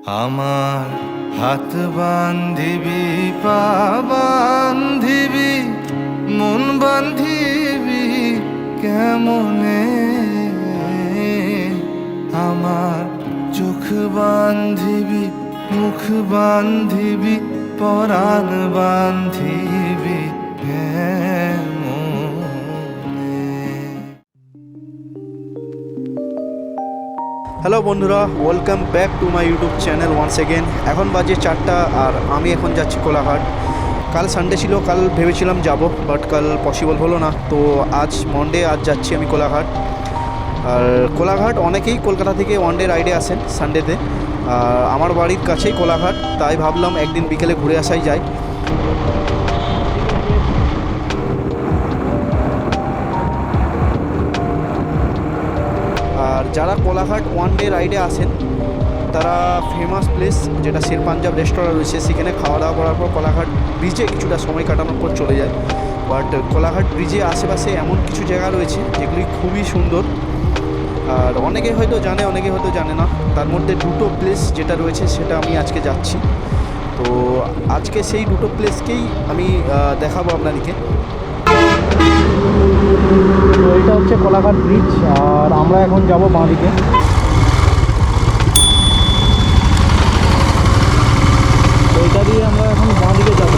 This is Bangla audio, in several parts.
আমার হাত বান্ধিবি, পা বান্ধিবি, মন বান্ধিবি কেমনে, আমার চোখ বান্ধিবি, মুখ বান্ধিবি, পরাণ বান্ধিবি হ্যালো বন্ধুরা, welcome back to my YouTube channel once again. এখন বাজে 4টা আর আমি এখন যাচ্ছি কোলাঘাট। কাল সানডে ছিল, কাল ভেবেছিলাম যাব, বাট কাল পসিবল হলো না। তো আজ মন্ডে, আজ যাচ্ছি আমি কোলাঘাট। আর কোলাঘাট অনেকেই কলকাতা থেকে ওয়ান ডে রাইডে আসেন সানডেতে। আর আমার বাড়ির কাছেই কোলাঘাট, তাই ভাবলাম একদিন বিকেলে ঘুরে আসাই যায়। আর যারা কোলাঘাট ওয়ান ডে রাইডে আসেন তারা ফেমাস প্লেস যেটা শের পাঞ্জাব রেস্টুরেন্ট রয়েছে, সেখানে খাওয়া দাওয়া করার পর কোলাঘাট ব্রিজে কিছুটা সময় কাটানোর পর চলে যায়। বাট কোলাঘাট ব্রিজে আশেপাশে এমন কিছু জায়গা রয়েছে যেগুলি খুবই সুন্দর, আর অনেকে হয়তো জানে, অনেকে হয়তো জানে না। তার মধ্যে দুটো প্লেস যেটা রয়েছে সেটা আমি আজকে যাচ্ছি। তো আজকে সেই দুটো প্লেসকেই আমি দেখাবো আপনাদেরকে। তো এটা হচ্ছে কোলাঘাট ব্রিজ, আর আমরা এখন যাব বাঁদিকে। তো এটা দিয়ে আমরা এখন বাঁদিকে যাব।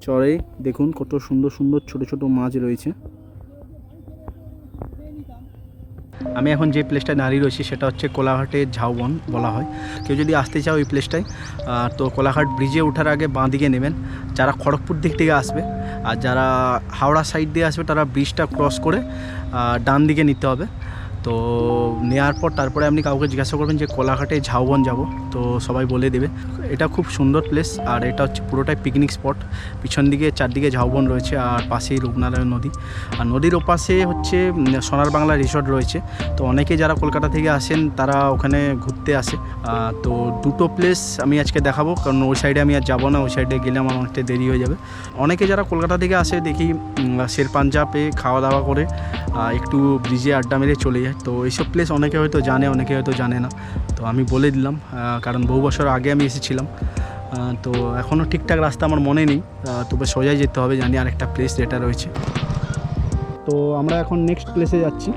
চরে দেখুন কত সুন্দর সুন্দর ছোট ছোট মাছ রয়েছে। আমি এখন যে প্লেসটায় দাঁড়িয়ে রয়েছি সেটা হচ্ছে কোলাঘাটের ঝাউবন বলা হয়। কেউ যদি আসতে চাও এই প্লেসটায়, তো কোলাঘাট ব্রিজে ওঠার আগে বাঁ দিকে নেবেন যারা খড়গপুর দিক থেকে আসবে, আর যারা হাওড়া সাইড দিয়ে আসবে তারা ব্রিজটা ক্রস করে ডান দিকে নিতে হবে। তো নেওয়ার পর তারপরে আপনি কাউকে জিজ্ঞাসা করবেন যে কোলাঘাটে ঝাউবন যাব, তো সবাই বলে দেবে। এটা খুব সুন্দর প্লেস, আর এটা হচ্ছে পুরোটাই পিকনিক স্পট। পিছন দিকে চারদিকে ঝাউবন রয়েছে, আর পাশেই রূপনারায়ণ নদী, আর নদীর ওপাশে হচ্ছে সোনার বাংলা রিসর্ট রয়েছে। তো অনেকে যারা কলকাতা থেকে আসেন তারা ওখানে ঘুরতে আসে। তো দুটো প্লেস আমি আজকে দেখাবো, কারণ ওই সাইডে আমি আর যাবো না, ওই সাইডে গেলে আমার অনেকটা দেরি হয়ে যাবে। অনেকে যারা কলকাতা থেকে আসে দেখি শের পাঞ্জাবে খাওয়া দাওয়া করে একটু ব্রিজে আড্ডা মেরে চলে যায়। তো এইসব প্লেস অনেকে হয়তো জানে, অনেকে হয়তো জানে না। তো আমি বলে দিলাম, কারণ বহু বছর আগে আমি এসেছিলাম। তো এখনও ঠিকঠাক রাস্তা আমার মনে নেই, তবে সোজাই যেতে হবে, জানি আরেকটা প্লেস যেটা রয়েছে। তো আমরা এখন নেক্সট প্লেসে যাচ্ছি,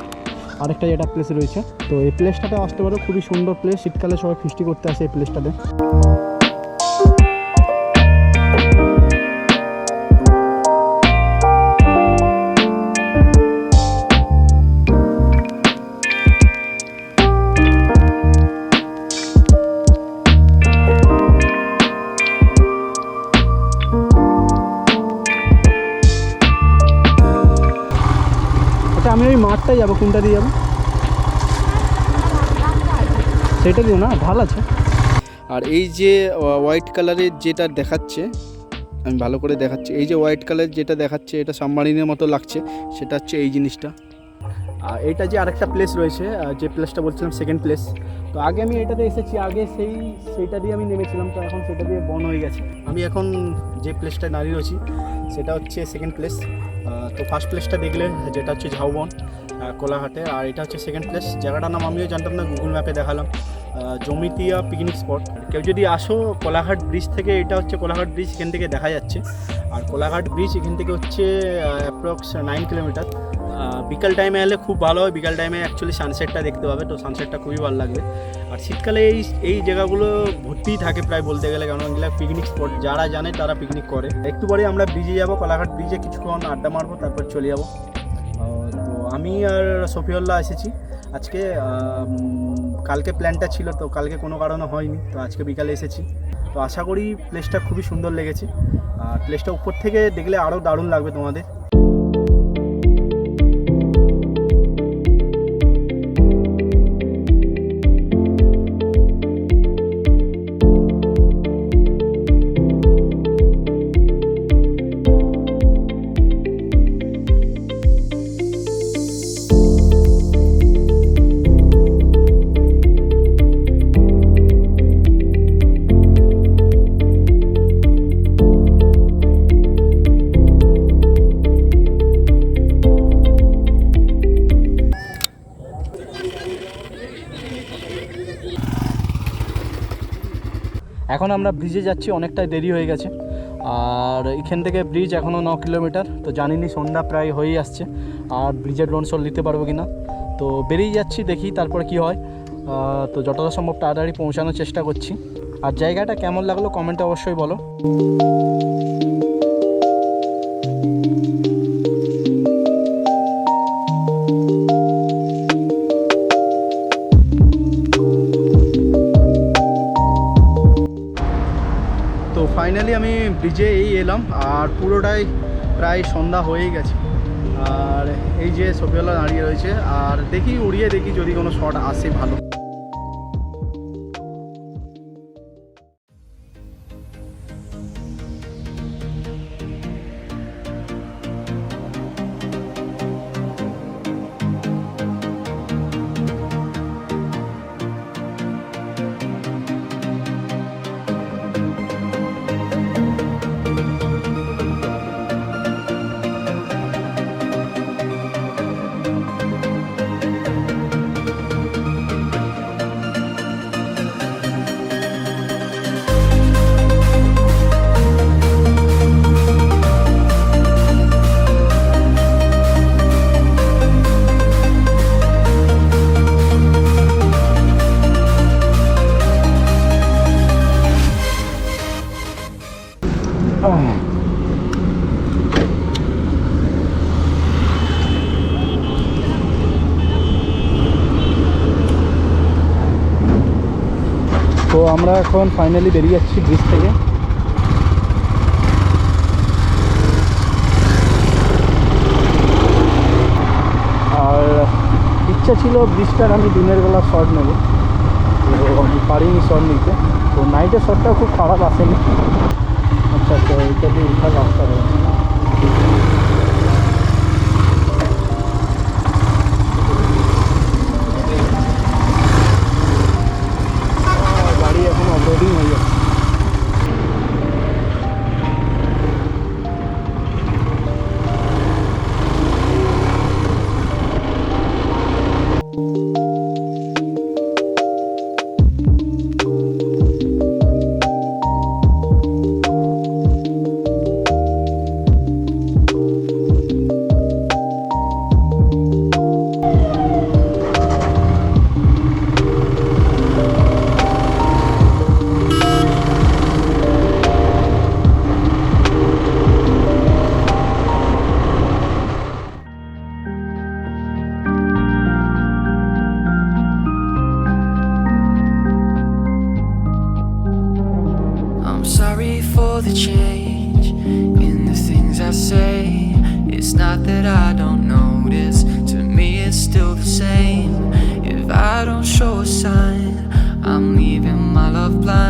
আরেকটা যেটা প্লেস রয়েছে। তো এই প্লেসটাতে আসতে পারো, খুবই সুন্দর প্লেস। শীতকালে সবাই ফিস্টি করতে আসে এই প্লেসটাতে। আমি ওই মাঠটাই যাবো, কোনটা দিয়ে যাবো সেটা দিও না, ঢাল আছে। আর এই যে হোয়াইট কালারের যেটা দেখাচ্ছে, আমি ভালো করে দেখাচ্ছি, এই যে হোয়াইট কালার যেটা দেখাচ্ছে এটা সাবমারিনের মতো লাগছে, সেটা হচ্ছে এই জিনিসটা। আর এটা যে আরেকটা প্লেস রয়েছে, যে প্লেসটা বলছিলাম সেকেন্ড প্লেস, তো আগে আমি এটাতে এসেছি, আগে সেইটা দিয়ে আমি নেমেছিলাম, তো এখন সেটা দিয়ে বন হয়ে গেছে। আমি এখন যে প্লেসটা দাঁড়িয়ে রয়েছি সেটা হচ্ছে সেকেন্ড প্লেস। তো ফার্স্ট প্লেসটা দেখলে যেটা হচ্ছে ঝাউবন কোলাঘাটে, আর এটা হচ্ছে সেকেন্ড প্লেস। জায়গাটার নাম আমিও জানতাম না, গুগল ম্যাপে দেখালাম। জমিতিয়া পিকনিক স্পট। কেউ যদি আসো কোলাঘাট ব্রিজ থেকে, এটা হচ্ছে কোলাঘাট ব্রিজ, এখান থেকে দেখা যাচ্ছে। আর কোলাঘাট ব্রিজ এখান থেকে হচ্ছে অ্যাপ্রক্স 9 কিলোমিটার। বিকাল টাইমে এলে খুব ভালো হয়, বিকাল টাইমে অ্যাকচুয়ালি সানসেটটা দেখতে পাবে, তো সানসেটটা খুবই ভালো লাগবে। আর শীতকালে এই জায়গাগুলো ভর্তিই থাকে প্রায় বলতে গেলে, কারণ এগুলো পিকনিক স্পট, যারা জানে তারা পিকনিক করে। একটু পরে আমরা ব্রিজে যাবো, কোলাঘাট ব্রিজে কিছুক্ষণ আড্ডা মারবো, তারপর চলে যাবো। তো আমি আর সফিউল্লাহ এসেছি আজকে। কালকে প্ল্যানটা ছিল, তো কালকে কোনো কারণে হয়নি, তো আজকে বিকালে এসেছি। তো আশা করি প্লেসটা খুবই সুন্দর লেগেছে, আর প্লেসটা উপর থেকে দেখলে আরও দারুণ লাগবে তোমাদের। এখন আমরা ব্রিজে যাচ্ছি, অনেকটাই দেরি হয়ে গেছে। আর এখান থেকে ব্রিজ এখনও 9 কিলোমিটার, তো জানিনি সন্ধ্যা প্রায় হয়েই আসছে, আর ব্রিজের ড্রোন শট নিতে পারবো কি না। তো বেরিয়ে যাচ্ছি, দেখি তারপরে কি হয়। তো যতটা সম্ভব তাড়াতাড়ি পৌঁছানোর চেষ্টা করছি। আর জায়গাটা কেমন লাগলো কমেন্টে অবশ্যই বলো। তো ফাইনালি আমি ব্রিজে এলাম, আর পুরোটাই প্রায় সন্ধ্যা হয়েই গেছে। আর এই যে সফিউল্লাহ দাঁড়িয়ে রয়েছে, আর দেখি উড়িয়ে দেখি যদি কোনো শট আসে ভালো। তো আমরা এখন ফাইনালি বেরিয়ে যাচ্ছি ব্রিজ থেকে। আর ইচ্ছা ছিল ব্রিজটার আমি দিনের বেলা শট নেব, তো আমি পারিনি শট নিতে। তো নাইটের শটটাও খুব খারাপ আসেনি। আচ্ছা আচ্ছা, এইটা দিয়ে উঠার রাস্তা রয়েছে। গাড়ি এখন অফরোডিং হয়ে যাচ্ছে। Sorry for the change in the things I say. It's not that I don't notice, to me it's still the same. If I don't show a sign, I'm leaving my love blind.